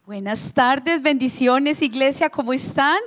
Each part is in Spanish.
Buenas tardes, bendiciones, iglesia, ¿cómo están?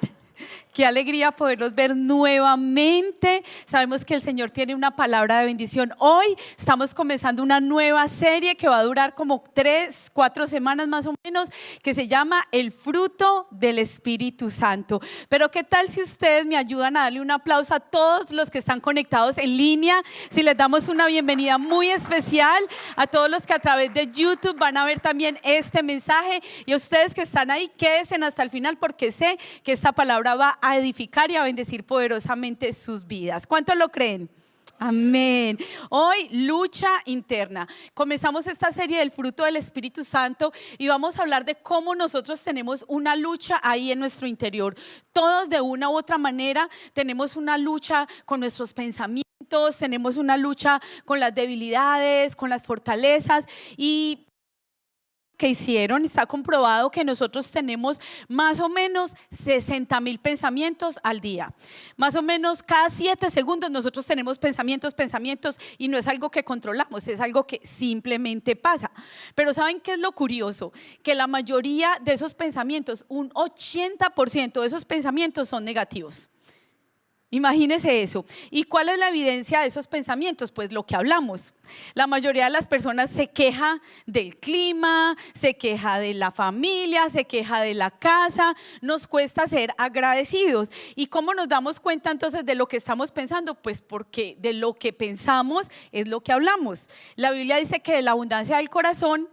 Qué alegría poderlos ver nuevamente. Sabemos que el Señor tiene una palabra de bendición. Hoy estamos comenzando una nueva serie que va a durar como 3, 4 semanas más o menos, que se llama El fruto del Espíritu Santo. Pero qué tal si ustedes me ayudan a darle un aplauso a todos los que están conectados en línea, si les damos una bienvenida muy especial a todos los que a través de YouTube van a ver también este mensaje, y a ustedes que están ahí, quédense hasta el final porque sé que esta palabra va a edificar y a bendecir poderosamente sus vidas. ¿Cuántos lo creen? Amén. Hoy, lucha interna. Comenzamos esta serie del fruto del Espíritu Santo y vamos a hablar de cómo nosotros tenemos una lucha ahí en nuestro interior. Todos de una u otra manera tenemos una lucha con nuestros pensamientos, tenemos una lucha con las debilidades, con las fortalezas, y que hicieron, está comprobado que nosotros tenemos más o menos 60,000 pensamientos al día. Más o menos cada 7 segundos nosotros tenemos pensamientos, y no es algo que controlamos, es algo que simplemente pasa. Pero ¿saben qué es lo curioso? Que la mayoría de esos pensamientos, un 80% de esos pensamientos son negativos. Imagínese eso. ¿Y cuál es la evidencia de esos pensamientos? Pues lo que hablamos. La mayoría de las personas se queja del clima, se queja de la familia, se queja de la casa. Nos cuesta ser agradecidos. ¿Y cómo nos damos cuenta entonces de lo que estamos pensando? Pues porque de lo que pensamos es lo que hablamos. La Biblia dice que de la abundancia del corazón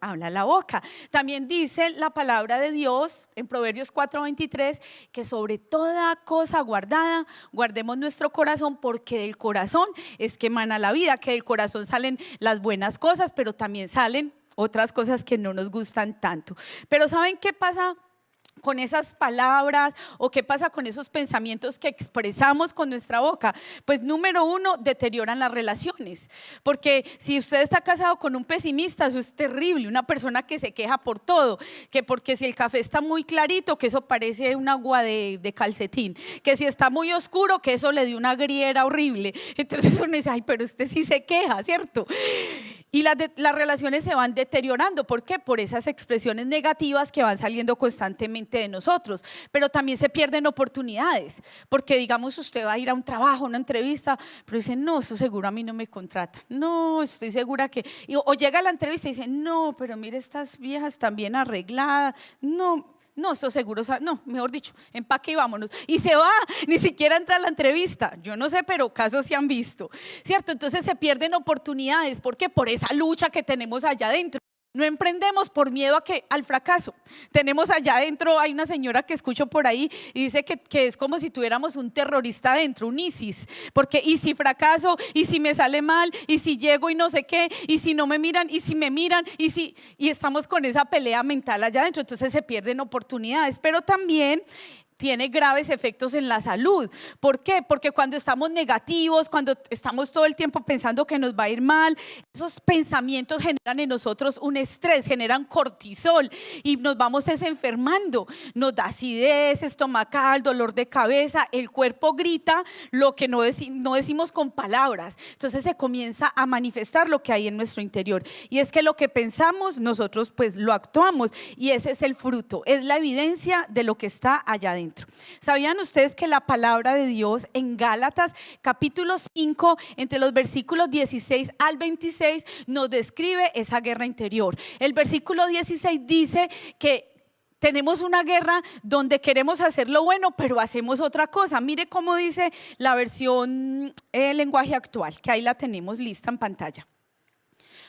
habla la boca. También dice la palabra de Dios en Proverbios 4:23 que sobre toda cosa guardada guardemos nuestro corazón, porque del corazón es que emana la vida. Que del corazón salen las buenas cosas, pero también salen otras cosas que no nos gustan tanto. Pero ¿saben qué pasa con esas palabras, o qué pasa con esos pensamientos que expresamos con nuestra boca? Pues número uno, deterioran las relaciones, porque si usted está casado con un pesimista, eso es terrible. Una persona que se queja por todo, que porque si el café está muy clarito, que eso parece un agua de calcetín, que si está muy oscuro, que eso le dio una griera horrible. Entonces uno dice, ay, pero usted sí se queja, ¿cierto? Y las relaciones se van deteriorando. ¿Por qué? Por esas expresiones negativas que van saliendo constantemente de nosotros. Pero también se pierden oportunidades, porque digamos usted va a ir a un trabajo, una entrevista, pero dice, no, eso seguro a mí no me contrata. No, estoy segura que… O llega a la entrevista y dice, no, pero mire, estas viejas están bien arregladas. No, eso seguro, no, mejor dicho, empaque y vámonos. Y se va, ni siquiera entra a la entrevista. Yo no sé, pero casos se han visto, ¿cierto? Entonces se pierden oportunidades. ¿Por qué? Por esa lucha que tenemos allá adentro. No emprendemos por miedo al fracaso. Tenemos allá adentro, hay una señora que escucho por ahí y dice que es como si tuviéramos un terrorista adentro, un ISIS. Porque y si fracaso, y si me sale mal, y si llego y no sé qué, y si no me miran, y si me miran, y estamos con esa pelea mental allá adentro. Entonces se pierden oportunidades, pero también tiene graves efectos en la salud. ¿Por qué? Porque cuando estamos negativos, cuando estamos todo el tiempo pensando que nos va a ir mal, esos pensamientos generan en nosotros un estrés, generan cortisol y nos vamos enfermando. Nos da acidez estomacal, dolor de cabeza, el cuerpo grita lo que no decimos con palabras. Entonces se comienza a manifestar lo que hay en nuestro interior, y es que lo que pensamos nosotros pues lo actuamos, y ese es el fruto, es la evidencia de lo que está allá adentro. ¿Sabían ustedes que la palabra de Dios en Gálatas capítulo 5, entre los versículos 16 al 26, nos describe esa guerra interior? El versículo 16 dice que tenemos una guerra donde queremos hacer lo bueno, pero hacemos otra cosa. Mire cómo dice la versión lenguaje actual, que ahí la tenemos lista en pantalla.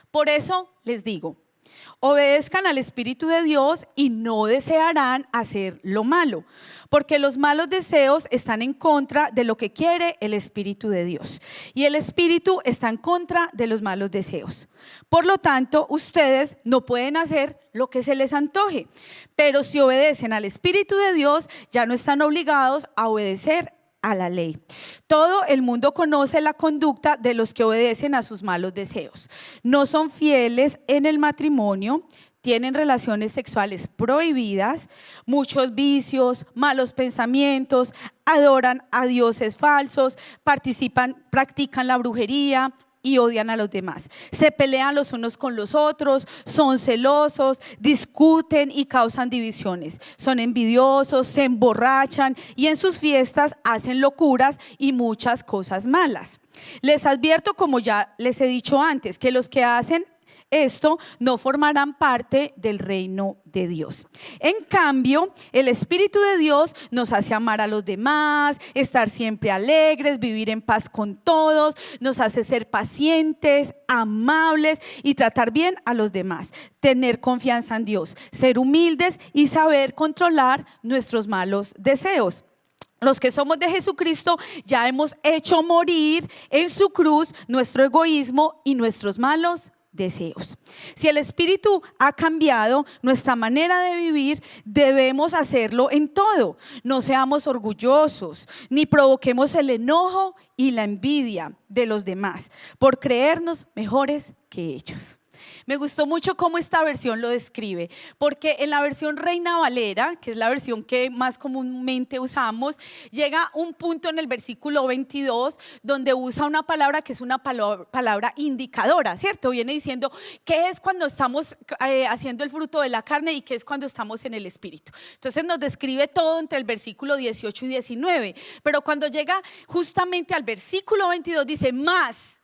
Por eso les digo, obedezcan al Espíritu de Dios y no desearán hacer lo malo, porque los malos deseos están en contra de lo que quiere el Espíritu de Dios, y el Espíritu está en contra de los malos deseos. Por lo tanto, ustedes no pueden hacer lo que se les antoje, pero si obedecen al Espíritu de Dios, ya no están obligados a obedecer a la ley. Todo el mundo conoce la conducta de los que obedecen a sus malos deseos. No son fieles en el matrimonio, tienen relaciones sexuales prohibidas, muchos vicios, malos pensamientos, adoran a dioses falsos, practican la brujería, y odian a los demás. Se pelean los unos con los otros, son celosos, discuten y causan divisiones. Son envidiosos, se emborrachan y en sus fiestas hacen locuras y muchas cosas malas. Les advierto, como ya les he dicho antes, que los que hacen esto no formarán parte del reino de Dios. En cambio, el Espíritu de Dios nos hace amar a los demás, estar siempre alegres, vivir en paz con todos, nos hace ser pacientes, amables y tratar bien a los demás, tener confianza en Dios, ser humildes y saber controlar nuestros malos deseos. Los que somos de Jesucristo ya hemos hecho morir en su cruz nuestro egoísmo y nuestros malos deseos. Si el Espíritu ha cambiado nuestra manera de vivir, debemos hacerlo en todo. No seamos orgullosos, ni provoquemos el enojo y la envidia de los demás por creernos mejores que ellos. Me gustó mucho cómo esta versión lo describe, porque en la versión Reina Valera, que es la versión que más comúnmente usamos, llega un punto en el versículo 22 donde usa una palabra que es una palabra indicadora, ¿cierto? Viene diciendo qué es cuando estamos haciendo el fruto de la carne y qué es cuando estamos en el Espíritu. Entonces nos describe todo entre el versículo 18 y 19, pero cuando llega justamente al versículo 22 dice más.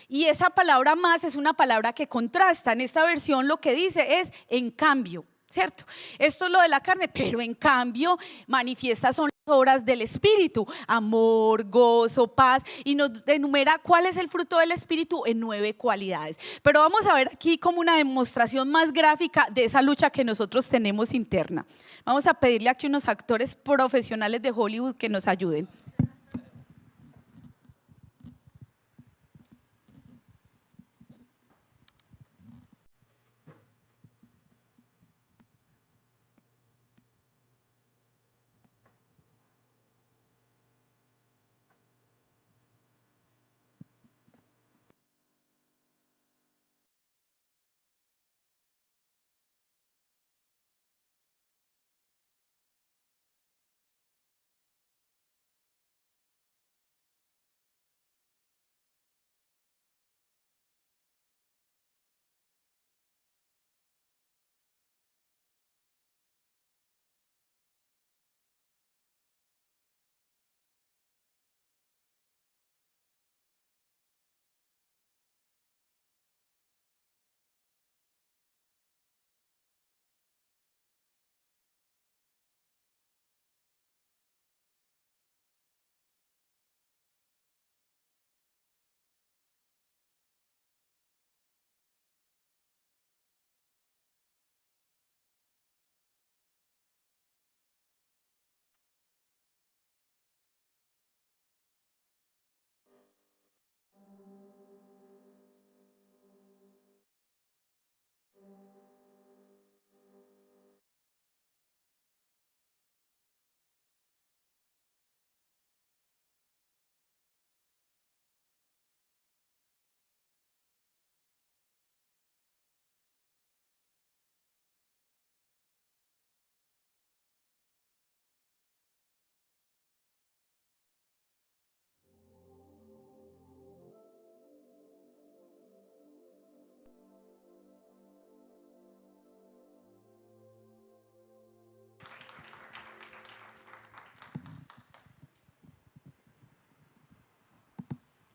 Y esa palabra más es una palabra que contrasta. En esta versión lo que dice es en cambio, ¿cierto? Esto es lo de la carne, pero en cambio manifiestas son las obras del Espíritu: amor, gozo, paz, y nos enumera cuál es el fruto del Espíritu en 9 cualidades. Pero vamos a ver aquí como una demostración más gráfica de esa lucha que nosotros tenemos interna. Vamos a pedirle aquí a unos actores profesionales de Hollywood que nos ayuden.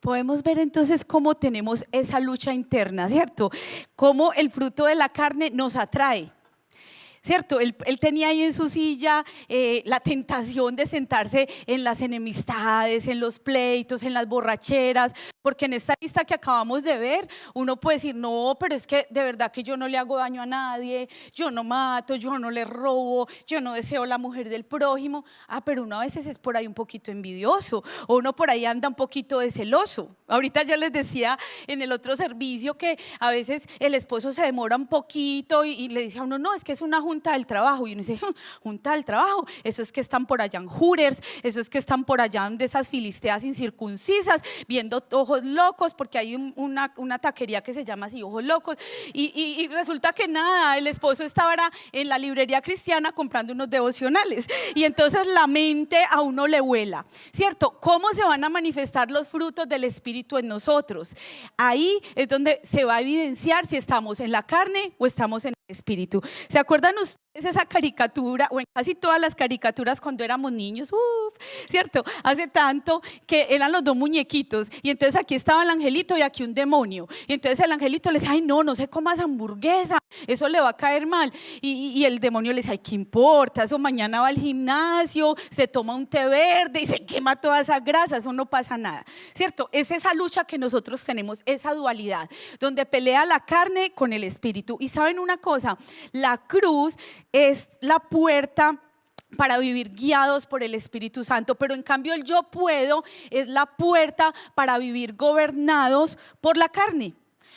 Podemos ver entonces cómo tenemos esa lucha interna, ¿cierto? Cómo el fruto de la carne nos atrae, ¿cierto? Él tenía ahí en su silla la tentación de sentarse en las enemistades, en los pleitos, en las borracheras, porque en esta lista que acabamos de ver, uno puede decir, no, pero es que de verdad que yo no le hago daño a nadie, yo no mato, yo no le robo, yo no deseo la mujer del prójimo. Pero uno a veces es por ahí un poquito envidioso, o uno por ahí anda un poquito de celoso. Ahorita ya les decía en el otro servicio que a veces el esposo se demora un poquito y le dice a uno, no, es que es una junta junta del trabajo y uno dice, junta del trabajo, eso es que están por allá en Hooters, eso es que están por allá de esas filisteas incircuncisas, viendo ojos locos, porque hay una taquería que se llama así, ojos locos, y resulta que nada, el esposo estaba en la librería cristiana comprando unos devocionales, y entonces la mente a uno le vuela, ¿cierto? ¿Cómo se van a manifestar los frutos del Espíritu en nosotros? Ahí es donde se va a evidenciar si estamos en la carne o estamos en el Espíritu. ¿Se acuerdan ustedes esa caricatura, o en casi todas las caricaturas cuando éramos niños? ¿Cierto? Hace tanto, que eran los dos muñequitos, y entonces aquí estaba el angelito y aquí un demonio, y entonces el angelito le decía, ay no se comas hamburguesa, eso le va a caer mal, y el demonio le decía, ay, ¿qué importa? Eso mañana va al gimnasio, se toma un té verde y se quema toda esa grasa, eso no pasa nada, ¿cierto? Es esa lucha que nosotros tenemos, esa dualidad, donde pelea la carne con el Espíritu. Y saben una cosa, la cruz es la puerta para vivir guiados por el Espíritu Santo, pero en cambio el yo puedo es la puerta para vivir gobernados por la carne.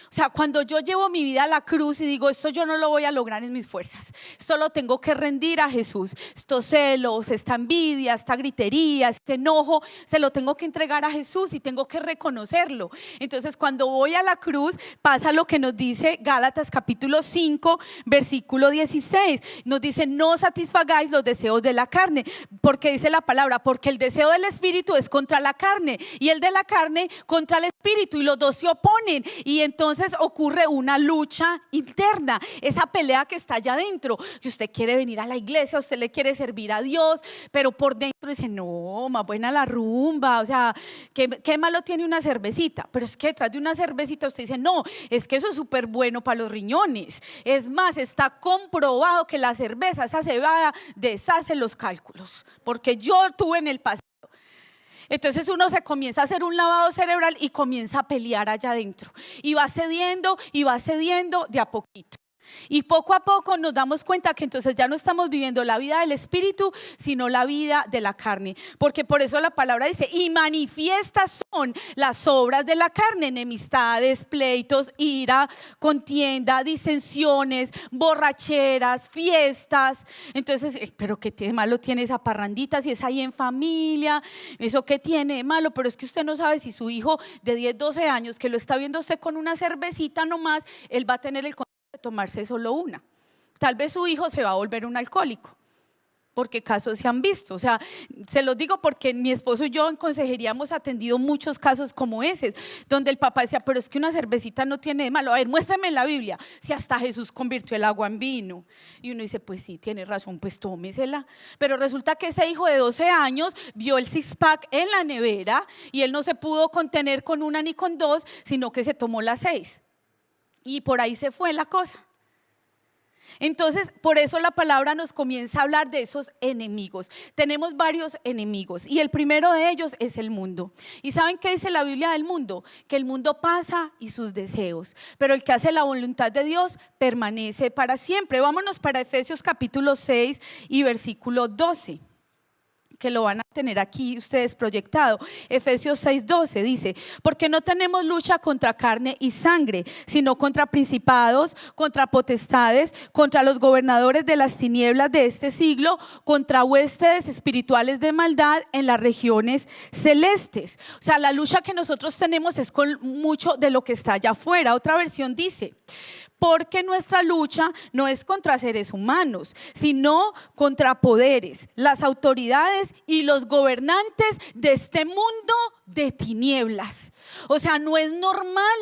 O sea, cuando yo llevo mi vida a la cruz y digo, esto yo no lo voy a lograr en mis fuerzas, esto lo tengo que rendir a Jesús, estos celos, esta envidia, esta gritería, este enojo, se lo tengo que entregar a Jesús y tengo que reconocerlo. Entonces cuando voy a la cruz pasa lo que nos dice Gálatas capítulo 5 versículo 16, nos dice, no satisfagáis los deseos de la carne, porque dice la palabra, porque el deseo del Espíritu es contra la carne y el de la carne contra el Espíritu, y los dos se oponen, y entonces ocurre una lucha interna, esa pelea que está allá adentro. Y usted quiere venir a la iglesia, usted le quiere servir a Dios, pero por dentro dice, no, más buena la rumba, o sea, ¿qué malo tiene una cervecita? Pero es que detrás de una cervecita usted dice, no, es que eso es súper bueno para los riñones. Es más, está comprobado que la cerveza, esa cebada, deshace los cálculos, porque yo tuve en el pasado. Entonces uno se comienza a hacer un lavado cerebral y comienza a pelear allá adentro, y va cediendo de a poquito. Y poco a poco nos damos cuenta que entonces ya no estamos viviendo la vida del Espíritu, sino la vida de la carne. Porque por eso la palabra dice, y manifiestas son las obras de la carne: enemistades, pleitos, ira, contienda, disensiones, borracheras, fiestas. Entonces, pero ¿qué de malo tiene esa parrandita si es ahí en familia? ¿Eso qué tiene de malo? Pero es que usted no sabe si su hijo de 10, 12 años, que lo está viendo usted con una cervecita nomás, él va a tener el de tomarse solo una. Tal vez su hijo se va a volver un alcohólico, porque casos se han visto. O sea, se los digo porque mi esposo y yo en consejería hemos atendido muchos casos como ese, donde el papá decía, pero es que una cervecita no tiene de malo. A ver, muéstrame en la Biblia si hasta Jesús convirtió el agua en vino. Y uno dice, pues sí, tiene razón, pues tómesela. Pero resulta que ese hijo de 12 años vio el six-pack en la nevera y él no se pudo contener con una ni con dos, sino que se tomó las 6. Y por ahí se fue la cosa. Entonces, por eso la palabra nos comienza a hablar de esos enemigos. Tenemos varios enemigos y el primero de ellos es el mundo. ¿Y saben qué dice la Biblia del mundo? Que el mundo pasa y sus deseos, pero el que hace la voluntad de Dios permanece para siempre. Vámonos para Efesios capítulo 6 y versículo 12. Que lo van a tener aquí ustedes proyectado. Efesios 6:12 dice, porque no tenemos lucha contra carne y sangre, sino contra principados, contra potestades, contra los gobernadores de las tinieblas de este siglo, contra huestes espirituales de maldad en las regiones celestes. O sea, la lucha que nosotros tenemos es con mucho de lo que está allá afuera. Otra versión dice, porque nuestra lucha no es contra seres humanos, sino contra poderes, las autoridades y los gobernantes de este mundo de tinieblas. O sea, no es normal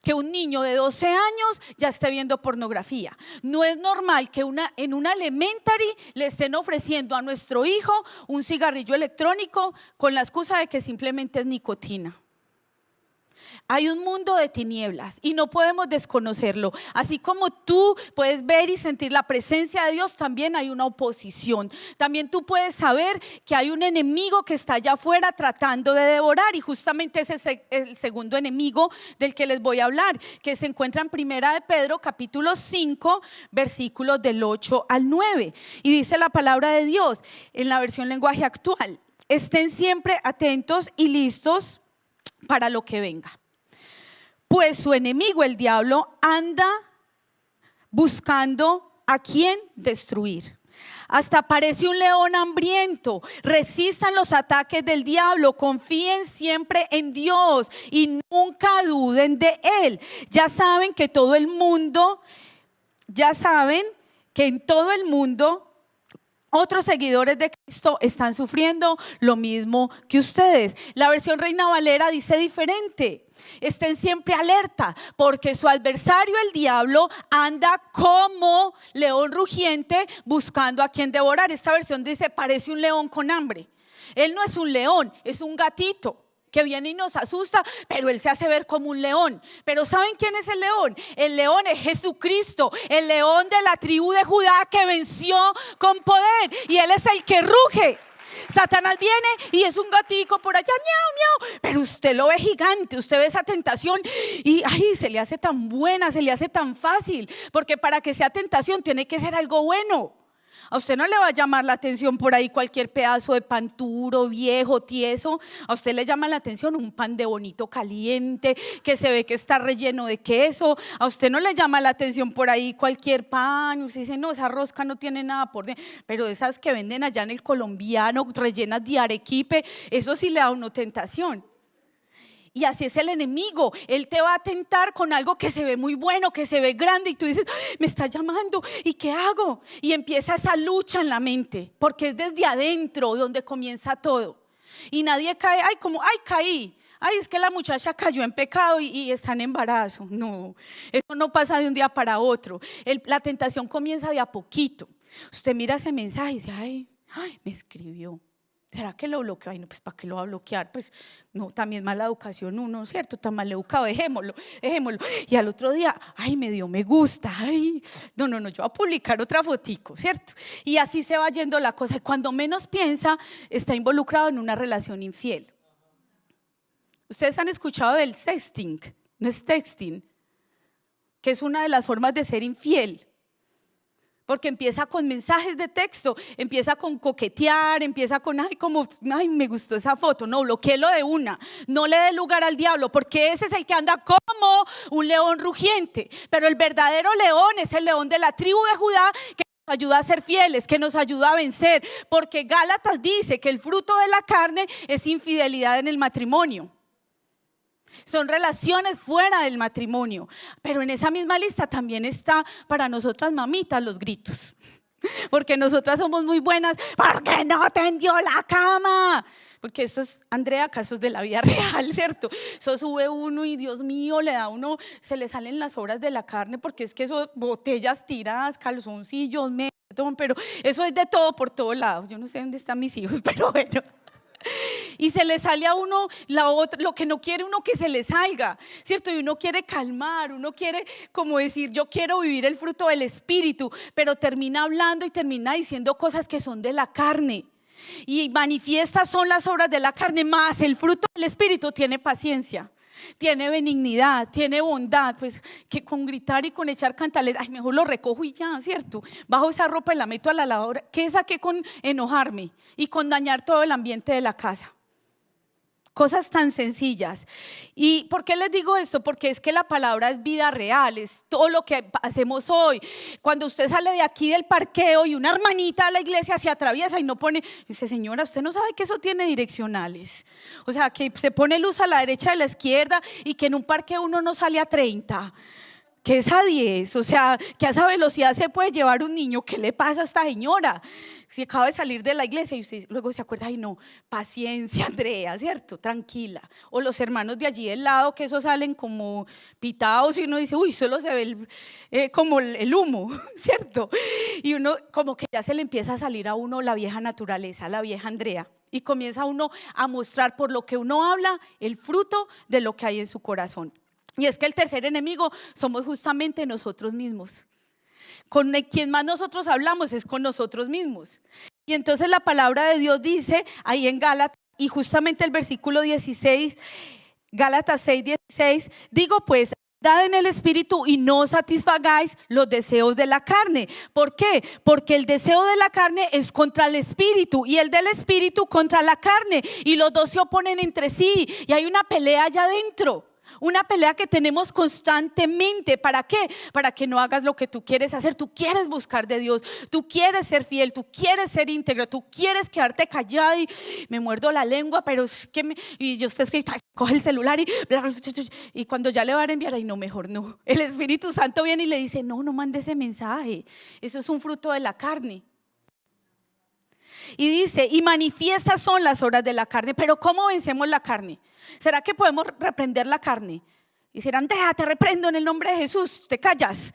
que un niño de 12 años ya esté viendo pornografía. No es normal que en una elementary le estén ofreciendo a nuestro hijo un cigarrillo electrónico con la excusa de que simplemente es nicotina. Hay un mundo de tinieblas y no podemos desconocerlo. Así como tú puedes ver y sentir la presencia de Dios, también hay una oposición. También tú puedes saber que hay un enemigo que está allá afuera tratando de devorar, y justamente ese es el segundo enemigo del que les voy a hablar, que se encuentra en Primera de Pedro capítulo 5 versículos del 8 al 9, y dice la palabra de Dios en la versión lenguaje actual: estén siempre atentos y listos para lo que venga, pues su enemigo el diablo anda buscando a quién destruir. Hasta parece un león hambriento. Resistan los ataques del diablo, confíen siempre en Dios y nunca duden de Él. Ya saben que en todo el mundo otros seguidores de Cristo están sufriendo lo mismo que ustedes. La versión Reina Valera dice diferente. Estén siempre alerta, porque su adversario, el diablo, anda como león rugiente buscando a quien devorar. Esta versión dice, parece un león con hambre. Él no es un león, es un gatito que viene y nos asusta, pero él se hace ver como un león. Pero ¿saben quién es el león? El león es Jesucristo, el león de la tribu de Judá que venció con poder, y él es el que ruge. Satanás viene y es un gatico por allá, miau, miau, pero usted lo ve gigante, usted ve esa tentación y se le hace tan buena, se le hace tan fácil, porque para que sea tentación tiene que ser algo bueno. A usted no le va a llamar la atención por ahí cualquier pedazo de pan duro, viejo, tieso. A usted le llama la atención un pan de bonito caliente que se ve que está relleno de queso. A usted no le llama la atención por ahí cualquier pan. Usted dice, no, esa rosca no tiene nada por dentro. Pero esas que venden allá en el colombiano, rellenas de arequipe, eso sí le da a uno tentación. Y así es el enemigo. Él te va a tentar con algo que se ve muy bueno, que se ve grande, y tú dices, me está llamando, ¿y qué hago? Y empieza esa lucha en la mente, porque es desde adentro donde comienza todo. Y nadie cae, caí. Es que la muchacha cayó en pecado y está en embarazo. No, eso no pasa de un día para otro. La tentación comienza de a poquito. Usted mira ese mensaje y dice, me escribió. ¿Será que lo bloqueó? No, pues ¿para qué lo va a bloquear? Pues no, también mala educación uno, ¿cierto? Tan mal educado, dejémoslo. Y al otro día, me dio me gusta, no, yo voy a publicar otra fotico, ¿cierto? Y así se va yendo la cosa. Y cuando menos piensa, está involucrado en una relación infiel. Ustedes han escuchado del sexting, no es texting, que es una de las formas de ser infiel. Porque empieza con mensajes de texto, empieza con coquetear, empieza con, me gustó esa foto. No, bloquéelo de una, no le dé lugar al diablo, porque ese es el que anda como un león rugiente. Pero el verdadero león es el león de la tribu de Judá, que nos ayuda a ser fieles, que nos ayuda a vencer. Porque Gálatas dice que el fruto de la carne es infidelidad en el matrimonio. Son relaciones fuera del matrimonio. Pero en esa misma lista también está para nosotras mamitas los gritos. Porque nosotras somos muy buenas. ¿Por qué no tendió la cama? Porque esto es, Andrea, casos de la vida real, ¿cierto? Eso sube uno y Dios mío, le da a uno, se le salen las obras de la carne, porque es que eso, botellas tiradas, calzoncillos, pero eso es de todo por todo lado. Yo no sé dónde están mis hijos, pero bueno. Y se le sale a uno lo que no quiere uno que se le salga, ¿cierto? Y uno quiere calmar, uno quiere como decir, yo quiero vivir el fruto del Espíritu, pero termina hablando y termina diciendo cosas que son de la carne. Y manifiestas son las obras de la carne, más el fruto del Espíritu tiene paciencia, tiene benignidad, tiene bondad. Pues que con gritar y con echar cantaleta, mejor lo recojo y ya, ¿cierto? Bajo esa ropa y la meto a la lavadora. ¿Qué saqué con enojarme y con dañar todo el ambiente de la casa? Cosas tan sencillas. ¿Y por qué les digo esto? Porque es que la palabra es vida real, es todo lo que hacemos hoy. Cuando usted sale de aquí del parqueo y una hermanita de la iglesia se atraviesa y no pone, dice, señora, usted no sabe que eso tiene direccionales. O sea, que se pone luz a la derecha y a la izquierda, y que en un parqueo uno no sale a 30. Que es a 10, o sea, que a esa velocidad se puede llevar un niño. ¿Qué le pasa a esta señora? Si acaba de salir de la iglesia y usted luego se acuerda, no, paciencia, Andrea, ¿cierto? Tranquila. O los hermanos de allí del lado, que esos salen como pitados y uno dice, solo se ve como el humo, ¿cierto? Y uno como que ya se le empieza a salir a uno la vieja naturaleza, la vieja Andrea. Y comienza uno a mostrar por lo que uno habla el fruto de lo que hay en su corazón. Y es que el tercer enemigo somos justamente nosotros mismos. Con quien más nosotros hablamos es con nosotros mismos. Y entonces la palabra de Dios dice ahí en Gálatas, y justamente el versículo 16, Gálatas 6:16, digo pues, andad en el Espíritu y no satisfagáis los deseos de la carne. ¿Por qué? Porque el deseo de la carne es contra el Espíritu y el del Espíritu contra la carne, y los dos se oponen entre sí y hay una pelea allá adentro. Una pelea que tenemos constantemente. ¿Para qué? Para que no hagas lo que tú quieres hacer. Tú quieres buscar de Dios, tú quieres ser fiel, tú quieres ser íntegro, tú quieres quedarte callado y me muerdo la lengua, pero es que y yo estoy escrito, coge el celular y cuando ya le van a enviar, ay no, mejor no. El Espíritu Santo viene y le dice, no mande ese mensaje. Eso es un fruto de la carne. Y dice, y manifiestas son las obras de la carne. Pero ¿cómo vencemos la carne? ¿Será que podemos reprender la carne? Y decir, Andrea, te reprendo en el nombre de Jesús, te callas.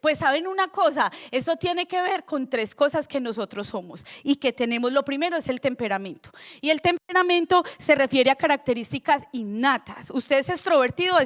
Pues saben una cosa, eso tiene que ver con 3 cosas que nosotros somos y que tenemos. Lo primero es el temperamento, y el temperamento se refiere a características innatas. ¿Usted es extrovertido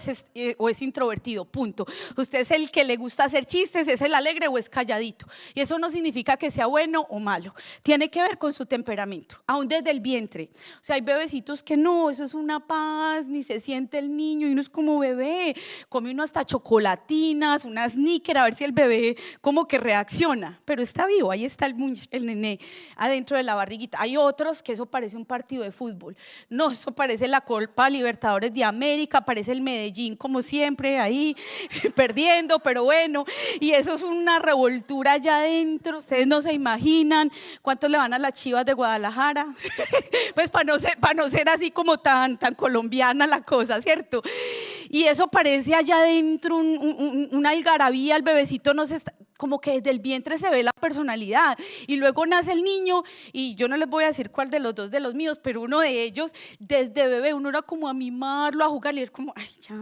o es introvertido? Punto. ¿Usted es el que le gusta hacer chistes, es el alegre o es calladito? Y eso no significa que sea bueno o malo, tiene que ver con su temperamento, aún desde el vientre. O sea, hay bebecitos que no, eso es una paz, ni se siente el niño y uno es como bebé, come uno hasta chocolatinas, una sneaker, a ver si el bebé como que reacciona, pero está vivo, ahí está el nené adentro de la barriguita. Hay otros que eso parece un partido de fútbol, no, eso parece la Copa Libertadores de América, parece el Medellín como siempre ahí perdiendo, pero bueno, y eso es una revoltura allá adentro. Ustedes no se imaginan cuántos le van a las Chivas de Guadalajara pues para no ser así como tan colombiana la cosa, ¿cierto? Y eso parece allá adentro una algarabía. El bebecito no se está, como que desde el vientre se ve la personalidad, y luego nace el niño, y yo no les voy a decir cuál de los 2 de los míos, pero uno de ellos, desde bebé uno era como a mimarlo, a jugar, y es como, ay ya,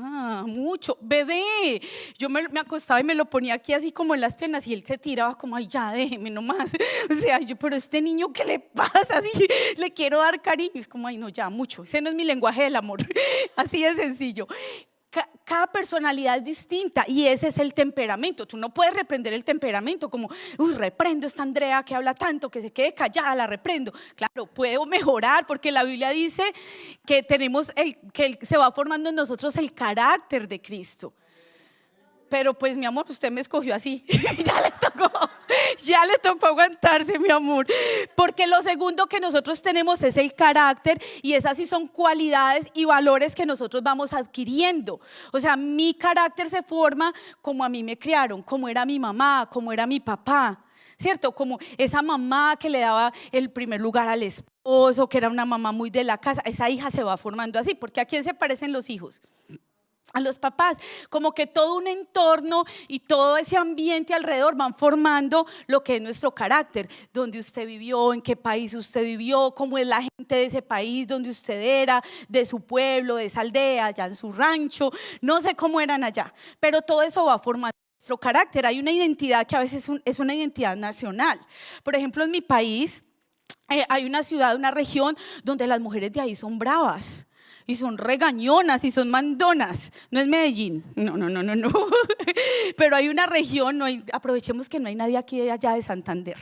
mucho, bebé. Yo me acostaba y me lo ponía aquí así como en las piernas, y él se tiraba como, ay ya, déjeme nomás. O sea, pero este niño, ¿qué le pasa? Así, le quiero dar cariño, es como, ay no, ya, mucho. Ese no es mi lenguaje del amor, así de sencillo. Cada personalidad es distinta, y ese es el temperamento. Tú no puedes reprender el temperamento como, reprendo a esta Andrea que habla tanto, que se quede callada, la reprendo. Claro, puedo mejorar, porque la Biblia dice que que se va formando en nosotros el carácter de Cristo. Pero pues mi amor, usted me escogió así, ya le tocó aguantarse, mi amor, porque lo segundo que nosotros tenemos es el carácter, y esas sí son cualidades y valores que nosotros vamos adquiriendo. O sea, mi carácter se forma como a mí me criaron, como era mi mamá, como era mi papá, ¿cierto? Como esa mamá que le daba el primer lugar al esposo, que era una mamá muy de la casa. Esa hija se va formando así, porque ¿a quién se parecen los hijos? A los papás. Como que todo un entorno y todo ese ambiente alrededor van formando lo que es nuestro carácter. Dónde usted vivió, en qué país usted vivió, cómo es la gente de ese país donde usted era, de su pueblo, de esa aldea, allá en su rancho, no sé cómo eran allá, pero todo eso va formando nuestro carácter. Hay una identidad que a veces es una identidad nacional. Por ejemplo, en mi país hay una ciudad, una región donde las mujeres de ahí son bravas y son regañonas y son mandonas. No es Medellín, no. Pero hay una región, aprovechemos que no hay nadie aquí allá de Santander,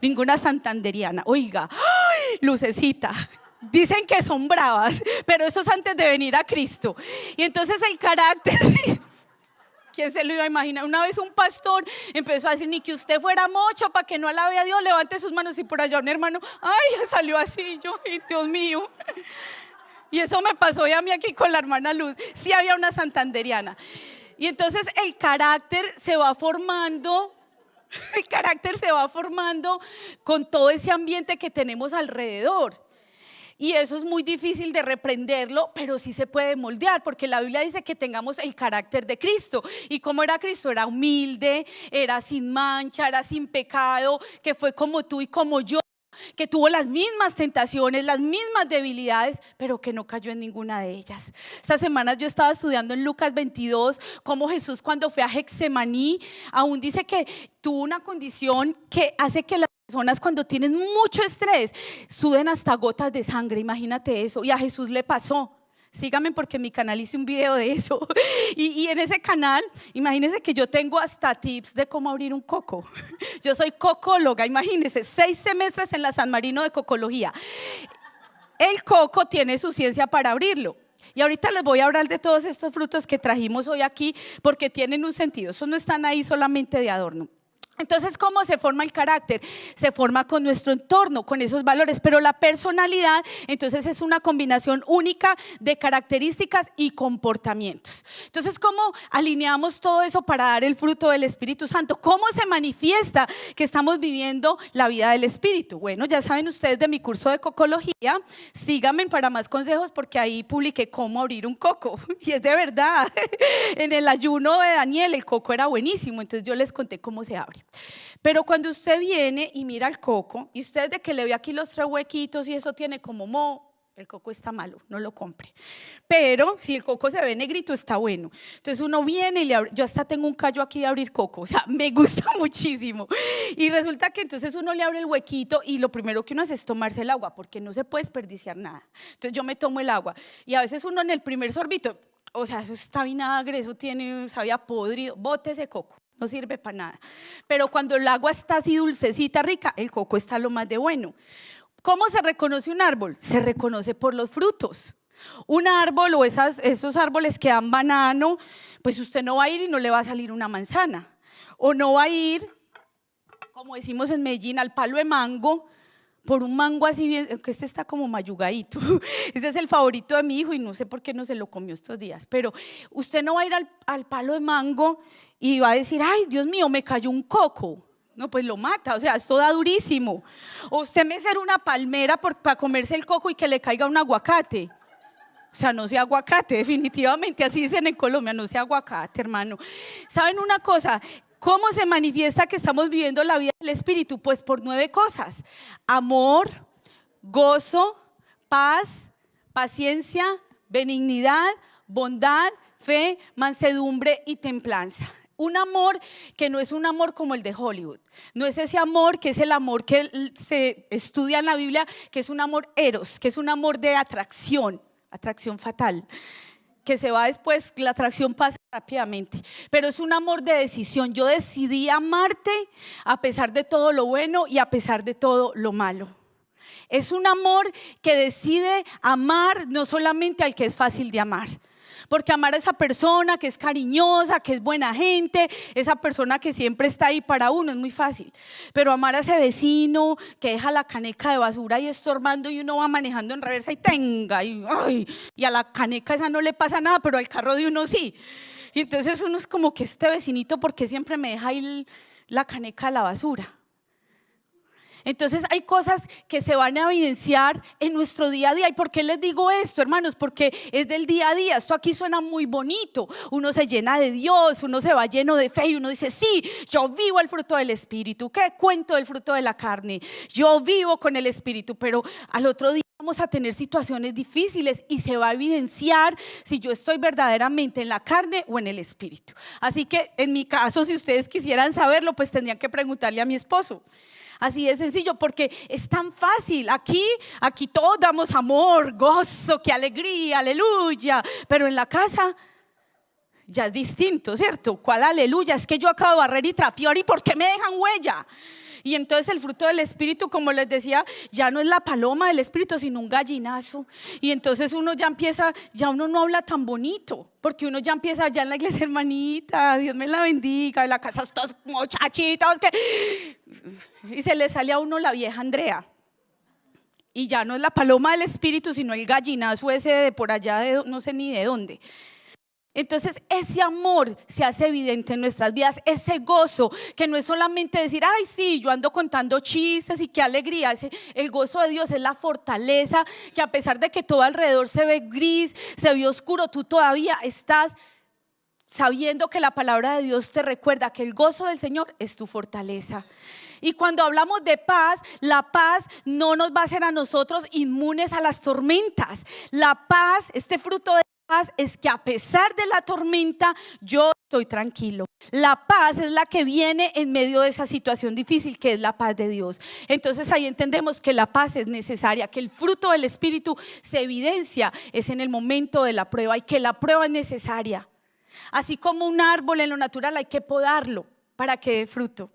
ninguna santanderiana. Oiga, ¡ay! Lucecita. Dicen que son bravas, pero eso es antes de venir a Cristo. Y entonces el carácter, ¿quién se lo iba a imaginar? Una vez un pastor empezó a decir, ni que usted fuera mocho para que no alabe a Dios, levante sus manos. Y por allá un hermano, ay, salió así, yo, ay, Dios mío. Y eso me pasó ya a mí aquí con la hermana Luz. Sí había una santanderiana. Y entonces el carácter se va formando. El carácter se va formando con todo ese ambiente que tenemos alrededor. Y eso es muy difícil de reprenderlo, pero sí se puede moldear, porque la Biblia dice que tengamos el carácter de Cristo. ¿Y cómo era Cristo? Era humilde, era sin mancha, era sin pecado, que fue como tú y como yo, que tuvo las mismas tentaciones, las mismas debilidades, pero que no cayó en ninguna de ellas. Esta semana yo estaba estudiando en Lucas 22 cómo Jesús, cuando fue a Getsemaní, aún dice que tuvo una condición que hace que las personas, cuando tienen mucho estrés, suden hasta gotas de sangre. Imagínate eso, y a Jesús le pasó. Síganme, porque en mi canal hice un video de eso. Y en ese canal, imagínense que yo tengo hasta tips de cómo abrir un coco. Yo soy cocóloga, imagínense, 6 semestres en la San Marino de cocología. El coco tiene su ciencia para abrirlo. Y ahorita les voy a hablar de todos estos frutos que trajimos hoy aquí, porque tienen un sentido. Esos no están ahí solamente de adorno. Entonces, ¿cómo se forma el carácter? Se forma con nuestro entorno, con esos valores, pero la personalidad, entonces es una combinación única de características y comportamientos. Entonces, ¿cómo alineamos todo eso para dar el fruto del Espíritu Santo? ¿Cómo se manifiesta que estamos viviendo la vida del Espíritu? Bueno, ya saben ustedes de mi curso de cocología, síganme para más consejos porque ahí publiqué cómo abrir un coco, y es de verdad. En el ayuno de Daniel el coco era buenísimo, entonces yo les conté cómo se abre. Pero cuando usted viene y mira el coco y usted de que le ve aquí los 3 huequitos y eso tiene como moho, el coco está malo, no lo compre. Pero si el coco se ve negrito está bueno. Entonces uno viene y le abre. Yo hasta tengo un callo aquí de abrir coco, o sea, me gusta muchísimo. Y resulta que entonces uno le abre el huequito y lo primero que uno hace es tomarse el agua porque no se puede desperdiciar nada. Entonces yo me tomo el agua y a veces uno en el primer sorbito, o sea, eso está vinagre, eso tiene, sabía podrido, bote ese coco. No sirve para nada. Pero cuando el agua está así dulcecita, rica, el coco está lo más de bueno. ¿Cómo se reconoce un árbol? Se reconoce por los frutos. Un árbol o esos árboles que dan banano, pues usted no va a ir y no le va a salir una manzana. O no va a ir, como decimos en Medellín, al palo de mango, por un mango así bien, que este está como mayugadito. Ese es el favorito de mi hijo y no sé por qué no se lo comió estos días. Pero usted no va a ir al palo de mango y va a decir, ay, Dios mío, me cayó un coco. No, pues lo mata, o sea, esto da durísimo. O usted mecer una palmera para comerse el coco y que le caiga un aguacate. O sea, no sea aguacate, definitivamente, así dicen en Colombia, no sea aguacate, hermano. ¿Saben una cosa? ¿Cómo se manifiesta que estamos viviendo la vida del Espíritu? Pues por 9 cosas: amor, gozo, paz, paciencia, benignidad, bondad, fe, mansedumbre y templanza. Un amor que no es un amor como el de Hollywood, no es ese amor que es el amor que se estudia en la Biblia, que es un amor eros, que es un amor de atracción fatal, que se va después, la atracción pasa rápidamente, pero es un amor de decisión. Yo decidí amarte a pesar de todo lo bueno y a pesar de todo lo malo. Es un amor que decide amar no solamente al que es fácil de amar, porque amar a esa persona que es cariñosa, que es buena gente, esa persona que siempre está ahí para uno es muy fácil. Pero amar a ese vecino que deja la caneca de basura ahí estorbando y uno va manejando en reversa y tenga, y a la caneca esa no le pasa nada, pero al carro de uno sí. Y entonces uno es como que este vecinito, ¿por qué siempre me deja ahí la caneca de la basura? Entonces hay cosas que se van a evidenciar en nuestro día a día. ¿Y por qué les digo esto, hermanos? Porque es del día a día. Esto aquí suena muy bonito. Uno se llena de Dios, uno se va lleno de fe y uno dice, sí, yo vivo el fruto del Espíritu. ¿Qué cuento del fruto de la carne? Yo vivo con el Espíritu, pero al otro día vamos a tener situaciones difíciles y se va a evidenciar si yo estoy verdaderamente en la carne o en el Espíritu. Así que en mi caso, si ustedes quisieran saberlo, pues tendrían que preguntarle a mi esposo. Así de sencillo, porque es tan fácil. Aquí todos damos amor, gozo, qué alegría, aleluya. Pero en la casa ya es distinto, ¿cierto? ¿Cuál aleluya? Es que yo acabo de barrer y trapear, ¿y por qué me dejan huella? Y entonces el fruto del Espíritu, como les decía, ya no es la paloma del Espíritu, sino un gallinazo. Y entonces uno ya empieza, ya uno no habla tan bonito, porque uno ya empieza ya en la iglesia, hermanita, Dios me la bendiga, en la casa estos muchachitos que... Y se le sale a uno la vieja Andrea. Y ya no es la paloma del Espíritu, sino el gallinazo ese de por allá, de no sé ni de dónde. Entonces ese amor se hace evidente en nuestras vidas, ese gozo que no es solamente decir, ay sí, yo ando contando chistes y qué alegría. El gozo de Dios es la fortaleza que a pesar de que todo alrededor se ve gris, se ve oscuro, tú todavía estás sabiendo que la palabra de Dios te recuerda que el gozo del Señor es tu fortaleza. Y cuando hablamos de paz, la paz no nos va a hacer a nosotros inmunes a las tormentas. La paz, este fruto de paz es que a pesar de la tormenta yo estoy tranquilo. La paz es la que viene en medio de esa situación difícil, que es la paz de Dios. Entonces ahí entendemos que la paz es necesaria, que el fruto del Espíritu se evidencia es en el momento de la prueba y que la prueba es necesaria. Así como un árbol en lo natural hay que podarlo para que dé fruto.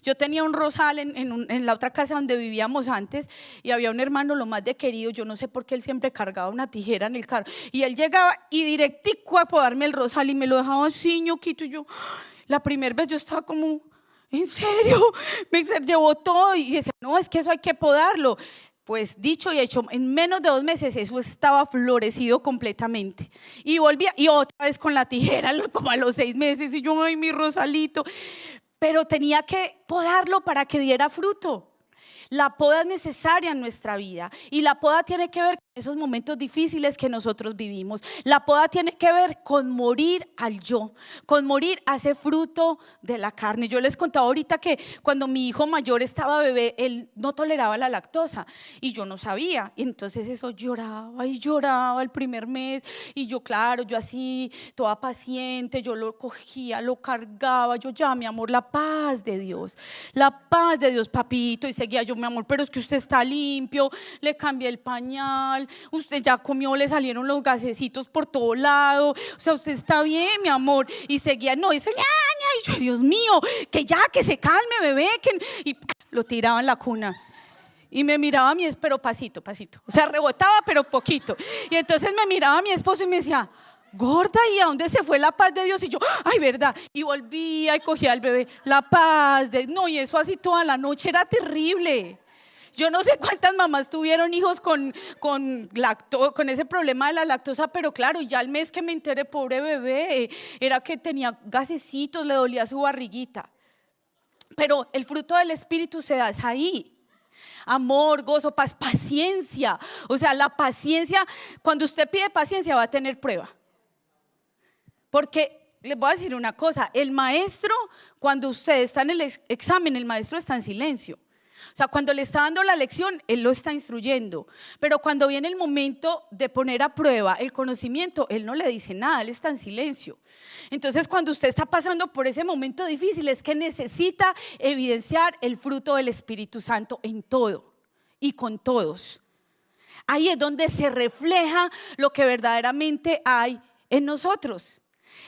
Yo tenía un rosal en la otra casa donde vivíamos antes y había un hermano lo más de querido. Yo no sé por qué él siempre cargaba una tijera en el carro y él llegaba y directico a podarme el rosal y me lo dejaba así ñoquito. Y yo, la primera vez yo estaba como, ¿En serio? Me llevó todo y decía, no, es que eso hay que podarlo. Pues dicho y hecho, en menos de 2 meses eso estaba florecido completamente. Y volvía, y otra vez con la tijera, como a los 6 meses, y yo, ay, mi Rosalito. Pero tenía que podarlo para que diera fruto. La poda es necesaria en nuestra vida y la poda tiene que ver con esos momentos difíciles que nosotros vivimos. La poda tiene que ver con morir al yo, con morir a ese fruto de la carne. Yo les contaba ahorita que cuando mi hijo mayor estaba bebé, él no toleraba la lactosa y yo no sabía. Y entonces eso lloraba y lloraba el primer mes y yo, claro, yo así, toda paciente, yo lo cogía, lo cargaba, yo ya, mi amor, la paz de Dios, papito, y seguía yo, mi amor, pero es que usted está limpio, le cambié el pañal, usted ya comió, le salieron los gasecitos por todo lado, o sea, usted está bien, mi amor, y seguía, no, eso ña, y yo, Dios mío, que ya, que se calme, bebé, y lo tiraba en la cuna. Y me miraba a mi esposo, pero pasito, pasito, o sea, rebotaba, pero poquito. Y entonces me miraba a mi esposo y me decía, gorda, ¿y a dónde se fue la paz de Dios? Y yo, ay, verdad, y volvía y cogía al bebé, la paz de, no, y eso así toda la noche, era terrible. Yo no sé cuántas mamás tuvieron hijos con ese problema de la lactosa, pero claro, ya al mes que me enteré, pobre bebé, era que tenía gasecitos, le dolía su barriguita. Pero el fruto del Espíritu se da es ahí. Amor, gozo, paz, paciencia. O sea, la paciencia, cuando usted pide paciencia va a tener prueba. Porque les voy a decir una cosa, el maestro, cuando usted está en el examen, el maestro está en silencio. O sea, cuando le está dando la lección, él lo está instruyendo. Pero cuando viene el momento de poner a prueba el conocimiento, él no le dice nada, él está en silencio. Entonces, cuando usted está pasando por ese momento difícil, es que necesita evidenciar el fruto del Espíritu Santo en todo y con todos. Ahí es donde se refleja lo que verdaderamente hay en nosotros.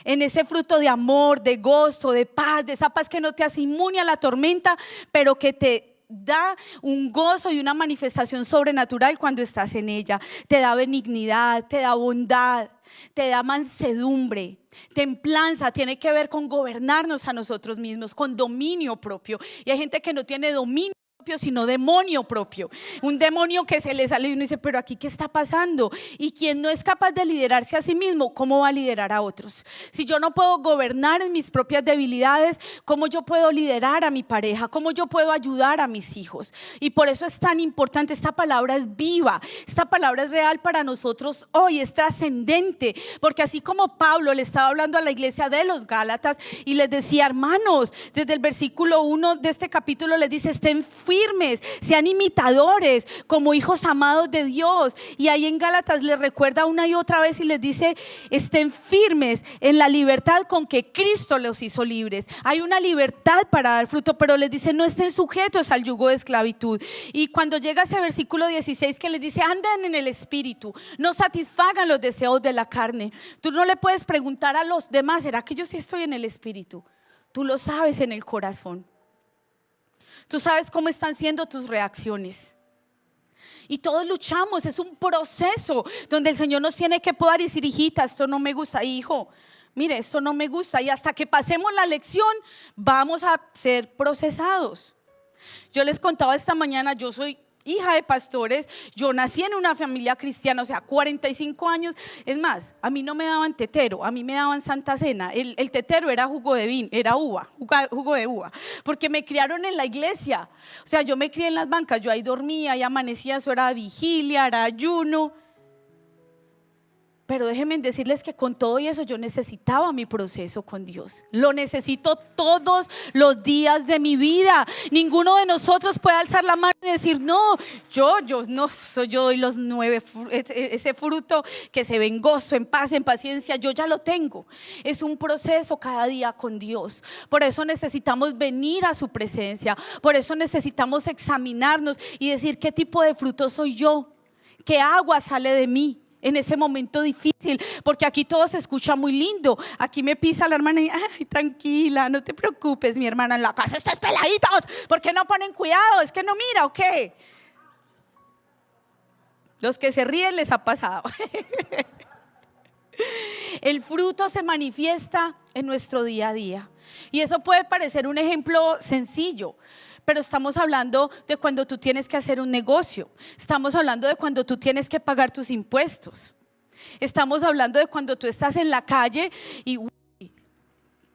En ese fruto de amor, de gozo, de paz, de esa paz que no te hace inmune a la tormenta, pero que te da un gozo y una manifestación sobrenatural cuando estás en ella. Te da benignidad, te da bondad, te da mansedumbre, templanza. Tiene que ver con gobernarnos a nosotros mismos, con dominio propio. Y hay gente que no tiene dominio propio, sino demonio propio. Un demonio que se le sale y uno dice, pero aquí ¿qué está pasando? Y quien no es capaz de liderarse a sí mismo, ¿cómo va a liderar a otros? Si yo no puedo gobernar en mis propias debilidades, ¿cómo yo puedo liderar a mi pareja? ¿Cómo yo puedo ayudar a mis hijos? Y por eso es tan importante, esta palabra es viva, esta palabra es real para nosotros hoy, es trascendente, porque así como Pablo le estaba hablando a la iglesia de los Gálatas y les decía, hermanos, desde el versículo 1 de este capítulo les dice, estén firmes, sean imitadores como hijos amados de Dios. Y ahí en Gálatas les recuerda una y otra vez y les dice, estén firmes en la libertad con que Cristo los hizo libres. Hay una libertad para dar fruto, pero les dice, no estén sujetos al yugo de esclavitud. Y cuando llega ese versículo 16 que les dice, anden en el Espíritu, no satisfagan los deseos de la carne. Tú no le puedes preguntar a los demás, ¿será que yo sí estoy en el Espíritu? Tú lo sabes en el corazón. Tú sabes cómo están siendo tus reacciones. Y todos luchamos, es un proceso donde el Señor nos tiene que podar y decir, hijita, esto no me gusta, hijo, mire, esto no me gusta. Y hasta que pasemos la lección, vamos a ser procesados. Yo les contaba esta mañana, yo soy hija de pastores, yo nací en una familia cristiana, o sea, 45 años. Es más, a mí no me daban tetero, a mí me daban Santa Cena. El tetero era jugo de vino, era uva, jugo de uva, porque me criaron en la iglesia. O sea, yo me crié en las bancas, yo ahí dormía y amanecía, eso era vigilia, era ayuno. Pero déjenme decirles que con todo y eso yo necesitaba mi proceso con Dios. Lo necesito todos los días de mi vida. Ninguno de nosotros puede alzar la mano y decir, no, yo no soy, yo doy los 9, ese fruto que se ve en gozo, en paz, en paciencia, yo ya lo tengo. Es un proceso cada día con Dios. Por eso necesitamos venir a su presencia. Por eso necesitamos examinarnos y decir, ¿qué tipo de fruto soy yo? ¿Qué agua sale de mí en ese momento difícil? Porque aquí todo se escucha muy lindo. Aquí me pisa la hermana y, ay, tranquila, no te preocupes, mi hermana, en la casa estás peladitos. ¿Por qué no ponen cuidado? Es que no mira, ¿o qué? Los que se ríen les ha pasado. El fruto se manifiesta en nuestro día a día. Y eso puede parecer un ejemplo sencillo, pero estamos hablando de cuando tú tienes que hacer un negocio. Estamos hablando de cuando tú tienes que pagar tus impuestos. Estamos hablando de cuando tú estás en la calle y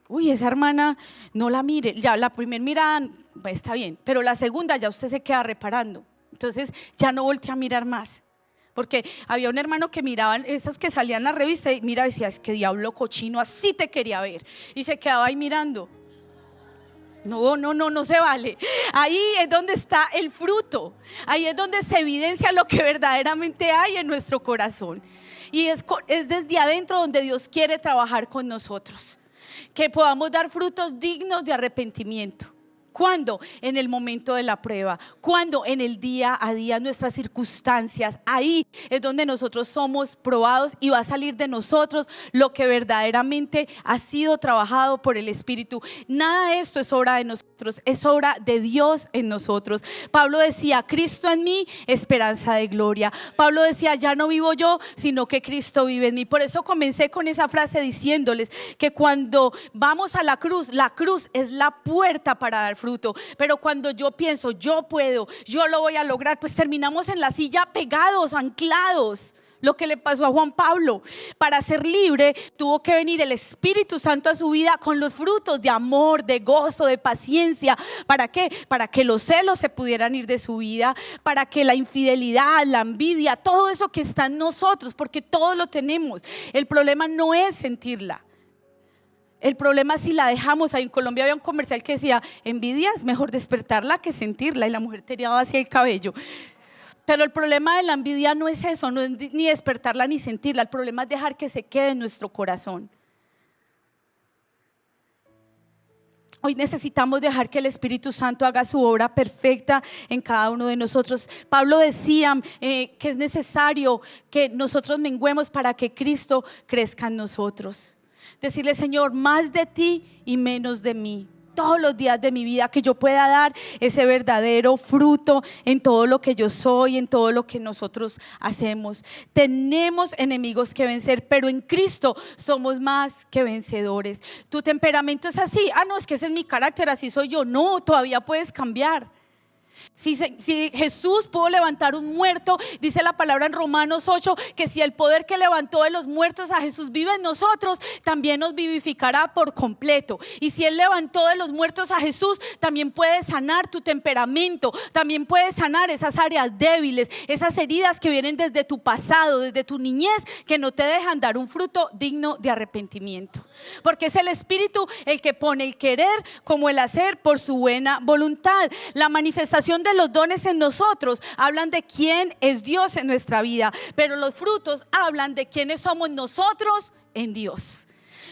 uy, esa hermana no la mire. Ya la primera mirada está bien, pero la segunda ya usted se queda reparando. Entonces ya no voltea a mirar más. Porque había un hermano que miraban, esos que salían en la revista y mira, decía, es que diablo cochino, así te quería ver. Y se quedaba ahí mirando. No se vale. Ahí es donde está el fruto. Ahí es donde se evidencia lo que verdaderamente hay en nuestro corazón. Y es desde adentro donde Dios quiere trabajar con nosotros. Que podamos dar frutos dignos de arrepentimiento. ¿Cuándo? En el momento de la prueba. ¿Cuándo? En el día a día, nuestras circunstancias. Ahí es donde nosotros somos probados y va a salir de nosotros lo que verdaderamente ha sido trabajado por el Espíritu. Nada de esto es obra de nosotros, es obra de Dios en nosotros. Pablo decía, Cristo en mí, esperanza de gloria. Pablo decía, ya no vivo yo, sino que Cristo vive en mí. Por eso comencé con esa frase diciéndoles que cuando vamos a la cruz es la puerta para dar fruto, pero cuando yo pienso, yo puedo, yo lo voy a lograr, pues terminamos en la silla pegados, anclados. Lo que le pasó a Juan Pablo. Para ser libre tuvo que venir el Espíritu Santo a su vida con los frutos de amor, de gozo, de paciencia. ¿Para qué? Para que los celos se pudieran ir de su vida, para que la infidelidad, la envidia, todo eso que está en nosotros, porque todo lo tenemos. El problema no es sentirla. El problema es si la dejamos. Ahí en Colombia había un comercial que decía, envidia es mejor despertarla que sentirla, y la mujer tiraba hacia el cabello. Pero el problema de la envidia no es eso, no es ni despertarla ni sentirla. El problema es dejar que se quede en nuestro corazón. Hoy necesitamos dejar que el Espíritu Santo haga su obra perfecta en cada uno de nosotros. Pablo decía que es necesario que nosotros menguemos para que Cristo crezca en nosotros. Decirle, Señor, más de ti y menos de mí. Todos los días de mi vida, que yo pueda dar ese verdadero fruto en todo lo que yo soy, en todo lo que nosotros hacemos. Tenemos enemigos que vencer, pero en Cristo somos más que vencedores. Tu temperamento es así. No, es que ese es mi carácter, así soy yo. No, todavía puedes cambiar. Si Jesús pudo levantar un muerto, dice la palabra en Romanos 8, que si el poder que levantó de los muertos a Jesús vive en nosotros, también nos vivificará por completo. Y si Él levantó de los muertos a Jesús, también puede sanar tu temperamento, también puede sanar esas áreas débiles, esas heridas que vienen desde tu pasado, desde tu niñez, que no te dejan dar un fruto digno de arrepentimiento. Porque es el Espíritu el que pone el querer como el hacer por su buena voluntad. La manifestación de los dones en nosotros hablan de quién es Dios en nuestra vida, pero los frutos hablan de quiénes somos nosotros en Dios.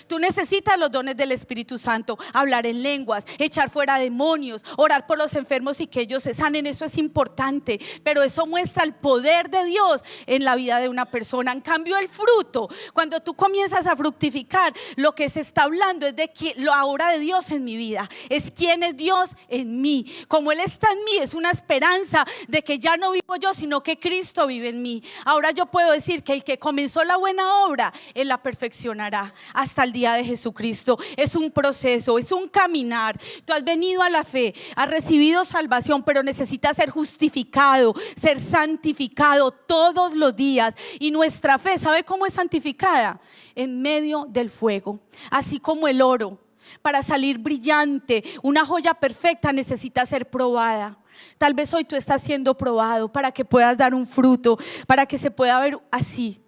Tú necesitas los dones del Espíritu Santo, hablar en lenguas, echar fuera demonios, orar por los enfermos y que ellos se sanen. Eso es importante, pero eso muestra el poder de Dios en la vida de una persona. En cambio, el fruto, cuando tú comienzas a fructificar, lo que se está hablando es de la obra de Dios en mi vida, es quién es Dios en mí. Como Él está en mí, es una esperanza de que ya no vivo yo, sino que Cristo vive en mí. Ahora yo puedo decir que el que comenzó la buena obra, Él la perfeccionará hasta el día de Jesucristo. Es un proceso, es un caminar. Tú has venido a la fe, has recibido salvación, pero necesitas ser justificado, ser santificado todos los días. Y nuestra fe, ¿sabe cómo es santificada? En medio del fuego. Así como el oro, para salir brillante, una joya perfecta, necesita ser probada. Tal vez hoy tú estás siendo probado para que puedas dar un fruto, para que se pueda ver así,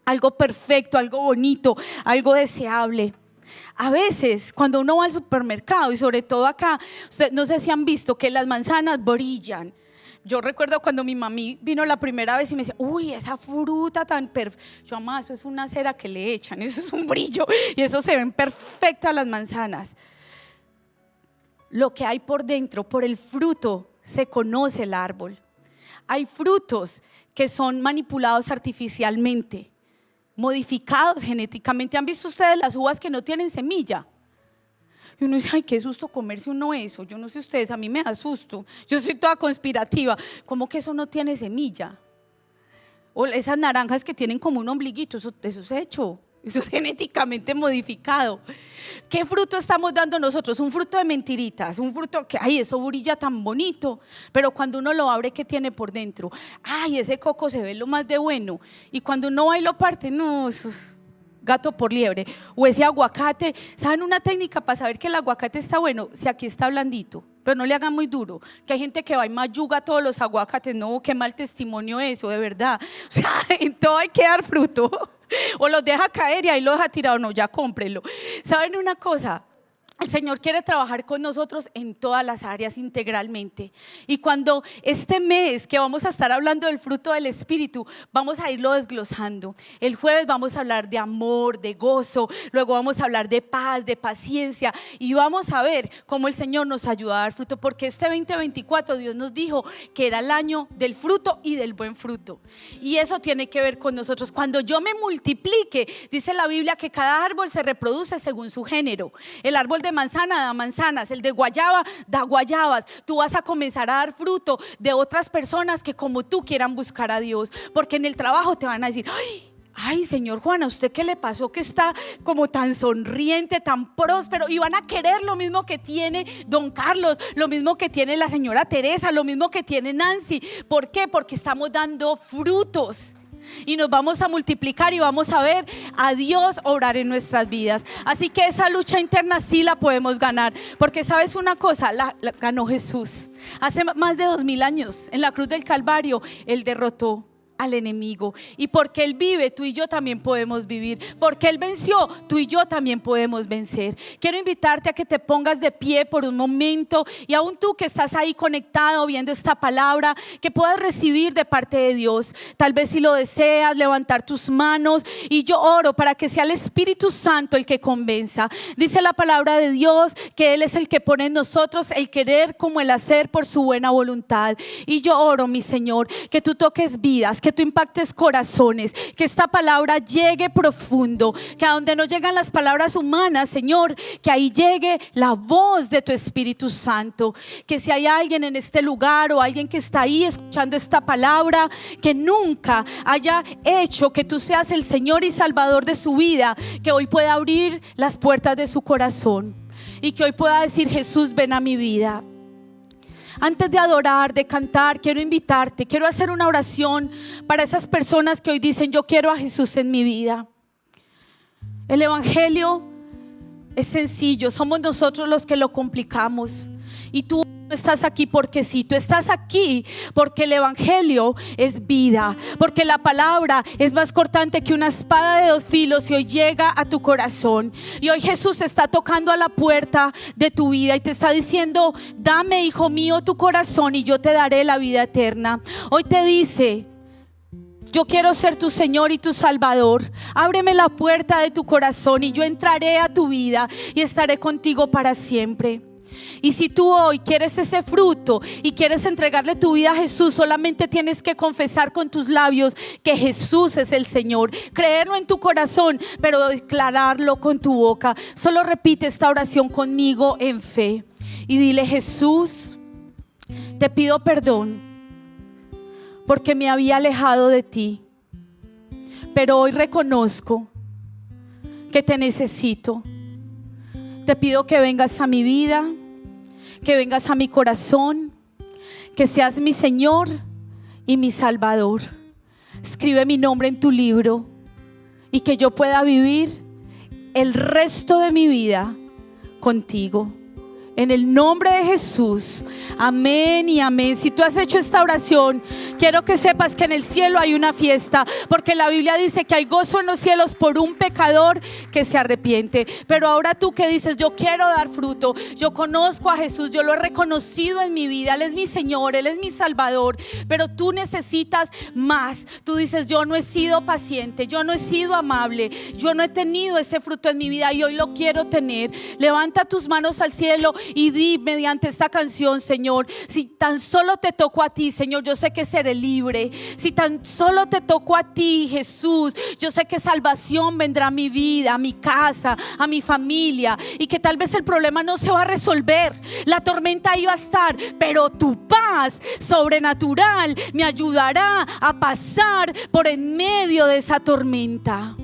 algo perfecto, algo bonito, algo deseable. A veces cuando uno va al supermercado, y sobre todo acá, no sé si han visto que las manzanas brillan. Yo recuerdo cuando mi mami vino la primera vez y me decía, uy, esa fruta tan perfecta. Yo, mamá, eso es una cera que le echan, eso es un brillo, y eso se ven perfectas las manzanas. Lo que hay por dentro, por el fruto, se conoce el árbol. Hay frutos que son manipulados artificialmente, modificados genéticamente. ¿Han visto ustedes las uvas que no tienen semilla? Y uno dice, ay, qué susto comerse uno eso. Yo no sé ustedes, a mí me da susto. Yo soy toda conspirativa. ¿Cómo que eso no tiene semilla? O esas naranjas que tienen como un ombliguito, eso es hecho. Eso es genéticamente modificado. ¿Qué fruto estamos dando nosotros? Un fruto de mentiritas, un fruto que, ay, eso brilla tan bonito, pero cuando uno lo abre, ¿qué tiene por dentro? Ay, ese coco se ve lo más de bueno, y cuando uno va y lo parte, no, eso es gato por liebre. O ese aguacate, ¿saben una técnica para saber que el aguacate está bueno? Si aquí está blandito, pero no le hagan muy duro, que hay gente que va y mayuga todos los aguacates. No, qué mal testimonio eso, de verdad. O sea, en todo hay que dar fruto. O los deja caer y ahí lo deja tirado. No, ya cómprenlo. ¿Saben una cosa? El Señor quiere trabajar con nosotros en todas las áreas integralmente. Y cuando este mes que vamos a estar hablando del fruto del Espíritu, vamos a irlo desglosando. El jueves vamos a hablar de amor, de gozo, luego vamos a hablar de paz, de paciencia, y vamos a ver cómo el Señor nos ayuda a dar fruto, porque este 2024 Dios nos dijo que era el año del fruto y del buen fruto. Y eso tiene que ver con nosotros. Cuando yo me multiplique, dice la Biblia que cada árbol se reproduce según su género. El árbol de manzana da manzanas, el de guayaba da guayabas. Tú vas a comenzar a dar fruto de otras personas que como tú quieran buscar a Dios, porque en el trabajo te van a decir: ay, señor Juan, ¿a usted qué le pasó que está como tan sonriente, tan próspero? Y van a querer lo mismo que tiene don Carlos, lo mismo que tiene la señora Teresa, lo mismo que tiene Nancy. ¿Por qué? Porque estamos dando frutos. Y nos vamos a multiplicar y vamos a ver a Dios obrar en nuestras vidas. Así que esa lucha interna sí la podemos ganar, porque sabes una cosa, la ganó Jesús hace más de 2000 años en la cruz del Calvario. Él derrotó al enemigo, y porque Él vive, tú y yo también podemos vivir. Porque Él venció, tú y yo también podemos vencer. Quiero invitarte a que te pongas de pie por un momento, y aún tú que estás ahí conectado viendo esta palabra, que puedas recibir de parte de Dios. Tal vez, si lo deseas, levantar tus manos, y yo oro para que sea el Espíritu Santo el que convenza. Dice la palabra de Dios que Él es el que pone en nosotros el querer como el hacer por su buena voluntad. Y yo oro, mi Señor, que tú toques vidas, que tú impactes corazones, que esta palabra llegue profundo, que a donde no llegan las palabras humanas, Señor, que ahí llegue la voz de tu Espíritu Santo. Que si hay alguien en este lugar o alguien que está ahí escuchando esta palabra, que nunca haya hecho que tú seas el Señor y Salvador de su vida, que hoy pueda abrir las puertas de su corazón y que hoy pueda decir: Jesús, ven a mi vida. Antes de adorar, de cantar, quiero invitarte, quiero hacer una oración para esas personas que hoy dicen: yo quiero a Jesús en mi vida. El evangelio es sencillo, somos nosotros los que lo complicamos. Y tú no estás aquí porque sí, tú estás aquí porque el evangelio es vida, porque la palabra es más cortante que una espada de 2 filos, y hoy llega a tu corazón. Y hoy Jesús está tocando a la puerta de tu vida y te está diciendo: dame, hijo mío, tu corazón y yo te daré la vida eterna. Hoy te dice: yo quiero ser tu Señor y tu Salvador. Ábreme la puerta de tu corazón y yo entraré a tu vida y estaré contigo para siempre. Y si tú hoy quieres ese fruto y quieres entregarle tu vida a Jesús, solamente tienes que confesar con tus labios que Jesús es el Señor, creerlo en tu corazón, pero declararlo con tu boca. Solo repite esta oración conmigo en fe y dile: Jesús, te pido perdón porque me había alejado de ti, pero hoy reconozco que te necesito. Te pido que vengas a mi vida, que vengas a mi corazón, que seas mi Señor y mi Salvador. Escribe mi nombre en tu libro y que yo pueda vivir el resto de mi vida contigo. En el nombre de Jesús, amén y amén. Si tú has hecho esta oración, quiero que sepas que en el cielo hay una fiesta, porque la Biblia dice que hay gozo en los cielos por un pecador que se arrepiente. Pero ahora tú que dices: yo quiero dar fruto, yo conozco a Jesús, yo lo he reconocido en mi vida, Él es mi Señor, Él es mi Salvador, pero tú necesitas más. Tú dices: yo no he sido paciente, yo no he sido amable, yo no he tenido ese fruto en mi vida y hoy lo quiero tener. Levanta tus manos al cielo y di mediante esta canción: Señor, si tan solo te toco a ti, Señor, yo sé que seré libre. Si tan solo te toco a ti, Jesús, yo sé que salvación vendrá a mi vida, a mi casa, a mi familia, y que tal vez el problema no se va a resolver, la tormenta ahí va a estar, pero tu paz sobrenatural me ayudará a pasar por en medio de esa tormenta.